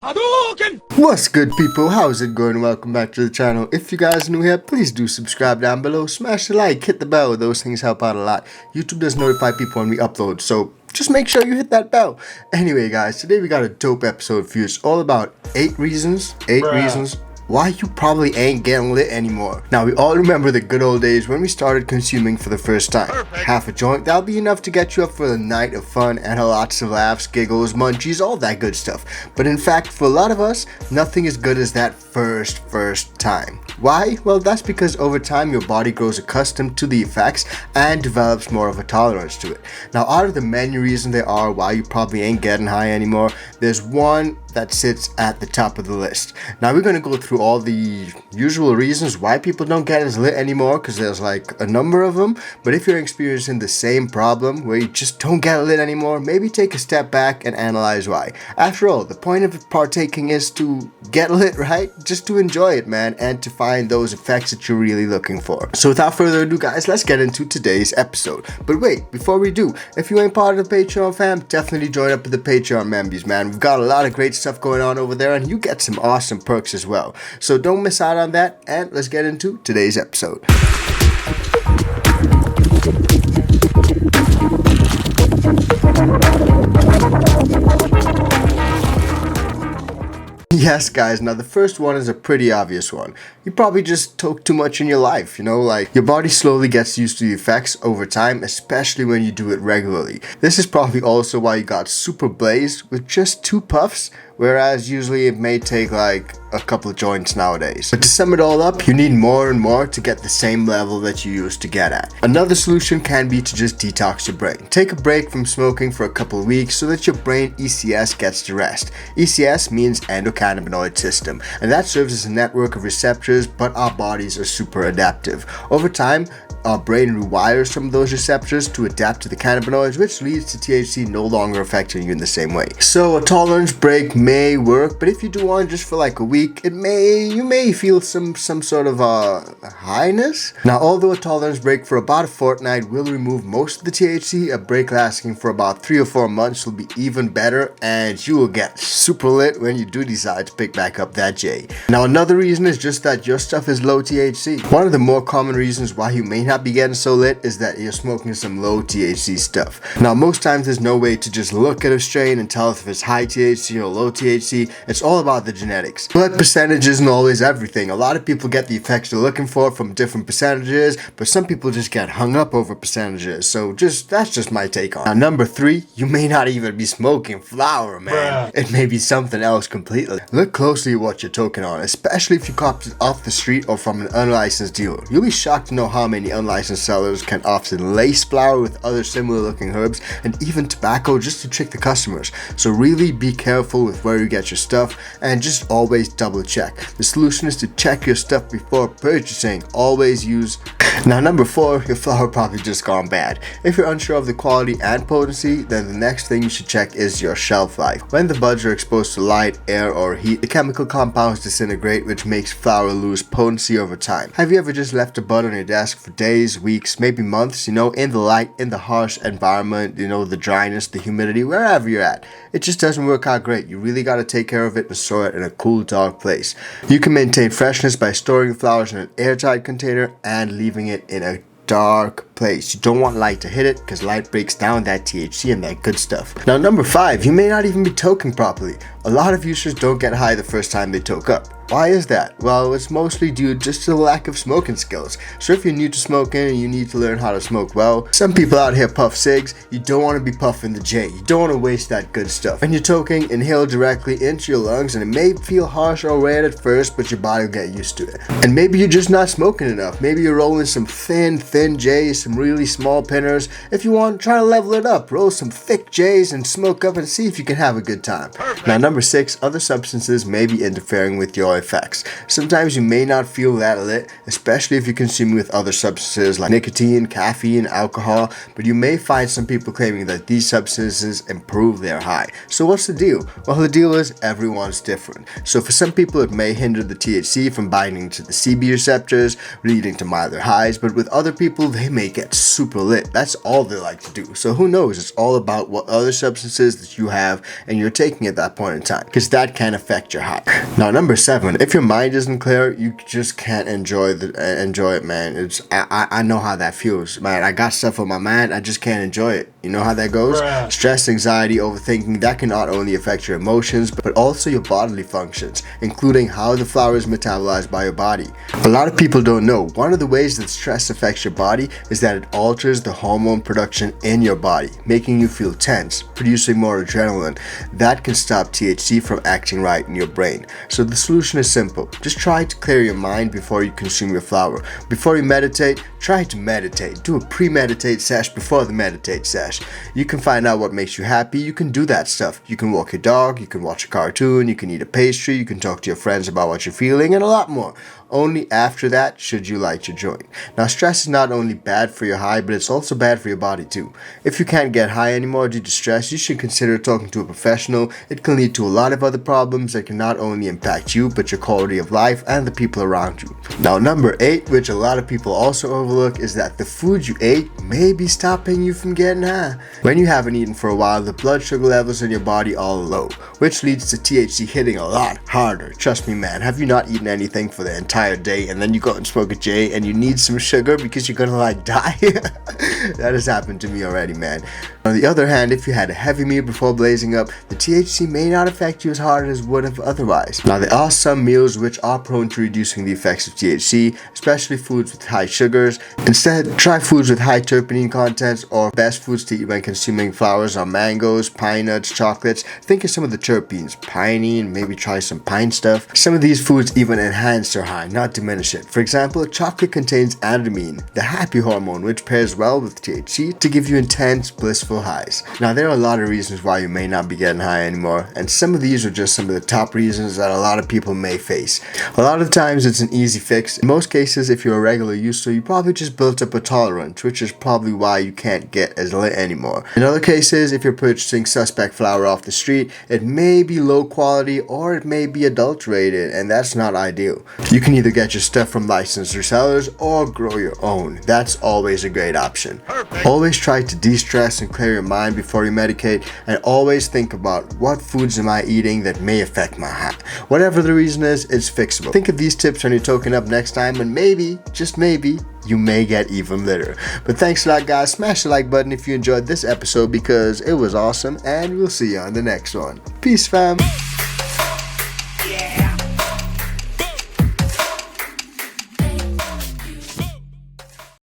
Hadouken! What's good, people? How's it going? Welcome back to the channel. If you guys are new here, please do subscribe down below, smash the like, hit the bell. Those things help out a lot. YouTube does notify people when we upload, so just make sure you hit that bell. Anyway guys, today we got a dope episode for you. It's all about 8 reasons why you probably ain't getting lit anymore. Now, we all remember the good old days when we started consuming for the first time. Perfect. Half a joint, that'll be enough to get you up for the night of fun and lots of laughs, giggles, munchies, all that good stuff. But in fact, for a lot of us, nothing as good as that first time. Why? Well, that's because over time your body grows accustomed to the effects and develops more of a tolerance to it. Now, out of the many reasons there are why you probably ain't getting high anymore, there's one that sits at the top of the list. Now, we're going to go through all the usual reasons why people don't get as lit anymore, because there's like a number of them. But if you're experiencing the same problem where you just don't get lit anymore, maybe take a step back and analyze why. After all, the point of partaking is to get lit, right? Just to enjoy it, man, and to find those effects that you're really looking for. So without further ado, guys, let's get into today's episode. But wait, before we do, if you ain't part of the Patreon fam, definitely join up with the Patreon members, man. We've got a lot of great stuff going on over there, and you get some awesome perks as well. So don't miss out on that, and let's get into today's episode. Yes, guys, now the first one is a pretty obvious one. You probably just took too much in your life, you know, like your body slowly gets used to the effects over time, especially when you do it regularly. This is probably also why you got super blazed with just 2 puffs, whereas usually it may take like a couple of joints nowadays. But to sum it all up, you need more and more to get the same level that you used to get at. Another solution can be to just detox your brain. Take a break from smoking for a couple of weeks so that your brain ECS gets to rest. ECS means endocannabinoid system, and that serves as a network of receptors, but our bodies are super adaptive. Over time, our brain rewires some of those receptors to adapt to the cannabinoids, which leads to THC no longer affecting you in the same way. So a tolerance break may work, but if you do one just for like a week, you may feel some sort of highness. Now, although a tolerance break for about a fortnight will remove most of the THC, a break lasting for about 3 or 4 months will be even better, and you will get super lit when you do decide to pick back up that J. Now, another reason is just that your stuff is low THC. One of the more common reasons why you may not be getting so lit is that you're smoking some low THC stuff. Now, most times there's no way to just look at a strain and tell if it's high THC or low THC. It's all about the genetics. But percentage isn't always everything. A lot of people get the effects they're looking for from different percentages, but some people just get hung up over percentages. So that's just my take on it. Now, number 3, you may not even be smoking flower, man. It may be something else completely. Look closely at what you're toking on, especially if you copped it off the street or from an unlicensed dealer. You'll be shocked to know how many unlicensed sellers can often lace flower with other similar looking herbs and even tobacco just to trick the customers. So really be careful with where you get your stuff, and just always double check. The solution is to check your stuff before purchasing. Always use. Now, number 4, your flower probably just gone bad. If you're unsure of the quality and potency, then the next thing you should check is your shelf life. When the buds are exposed to light, air, or heat, the chemical compounds disintegrate, which makes flower lose potency over time. Have you ever just left a bud on your desk for days, weeks, maybe months, you know, in the light, in the harsh environment, you know, the dryness, the humidity, wherever you're at? It just doesn't work out great. You really got to take care of it and store it in a cool, dark place. You can maintain freshness by storing flowers in an airtight container and leaving it in a dark place. You don't want light to hit it, because light breaks down that THC and that good stuff. Now, number 5, you may not even be toking properly. A lot of users don't get high the first time they toke up. Why is that? Well, it's mostly due just to the lack of smoking skills. So if you're new to smoking and you need to learn how to smoke well, some people out here puff cigs, you don't want to be puffing the J. You don't want to waste that good stuff. When you're toking, inhale directly into your lungs, and it may feel harsh or weird at first, but your body will get used to it. And maybe you're just not smoking enough. Maybe you're rolling some thin J's, some really small pinners. If you want, try to level it up. Roll some thick J's and smoke up and see if you can have a good time. Perfect. Now, number 6, other substances may be interfering with your effects. Sometimes you may not feel that lit, especially if you consume with other substances like nicotine, caffeine, alcohol, but you may find some people claiming that these substances improve their high. So what's the deal? Well, the deal is everyone's different. So for some people it may hinder the THC from binding to the CB receptors, leading to milder highs, but with other people they may get super lit. That's all they like to do. So who knows? It's all about what other substances that you have and you're taking at that point in time, because that can affect your high. Now, number 7, if your mind isn't clear, you just can't enjoy it, man. I know how that feels, man. I got stuff on my mind, I just can't enjoy it. You know how that goes? Bruh. Stress, anxiety, overthinking, that can not only affect your emotions, but also your bodily functions, including how the flower is metabolized by your body. A lot of people don't know, one of the ways that stress affects your body is that it alters the hormone production in your body, making you feel tense, producing more adrenaline. That can stop THC from acting right in your brain. So the solution is simple. Just try to clear your mind before you consume your flower. Before you meditate, try to meditate. Do a pre-meditate sesh before the meditate sesh. You can find out what makes you happy. You can do that stuff. You can walk your dog, you can watch a cartoon, you can eat a pastry, you can talk to your friends about what you're feeling, and a lot more. Only after that should you light your joint. Now, stress is not only bad for your high, but it's also bad for your body too. If you can't get high anymore due to stress, you should consider talking to a professional. It can lead to a lot of other problems that can not only impact you, but your quality of life and the people around you. Now, number 8, which a lot of people also overlook, is that the food you ate may be stopping you from getting high. When you haven't eaten for a while, the blood sugar levels in your body are low, which leads to THC hitting a lot harder. Trust me, man. Have you not eaten anything for the entire day and then you go and smoke a J and you need some sugar because you're gonna like die? That has happened to me already, man. On the other hand, if you had a heavy meal before blazing up, the THC may not affect you as hard as would have otherwise. Now, there are some meals which are prone to reducing the effects of THC, especially foods with high sugars. Instead, try foods with high terpene contents, or best foods to eat when consuming flowers are mangoes, pine nuts, chocolates. Think of some of the terpenes, pinene, maybe try some pine stuff. Some of these foods even enhance your high, not diminish it. For example, chocolate contains anandamine, the happy hormone, which pairs well with THC to give you intense, blissful highs. Now, there are a lot of reasons why you may not be getting high anymore, and some of these are just some of the top reasons that a lot of people may face. A lot of times it's an easy fix. In most cases, if you're a regular user, you probably just built up a tolerance, which is probably why you can't get as lit anymore. In other cases, if you're purchasing suspect flower off the street, it may be low quality or it may be adulterated, and that's not ideal. You can either get your stuff from licensed resellers or grow your own. That's always a great option. Perfect. Always try to de-stress and clear your mind before you medicate, and always think about what foods am I eating that may affect my high. Whatever the reason is, it's fixable. Think of these tips when you're token up next time, and maybe, just maybe, you may get even litter. But thanks a lot, guys. Smash the like button if you enjoyed this episode because it was awesome, and we'll see you on the next one. Peace, fam.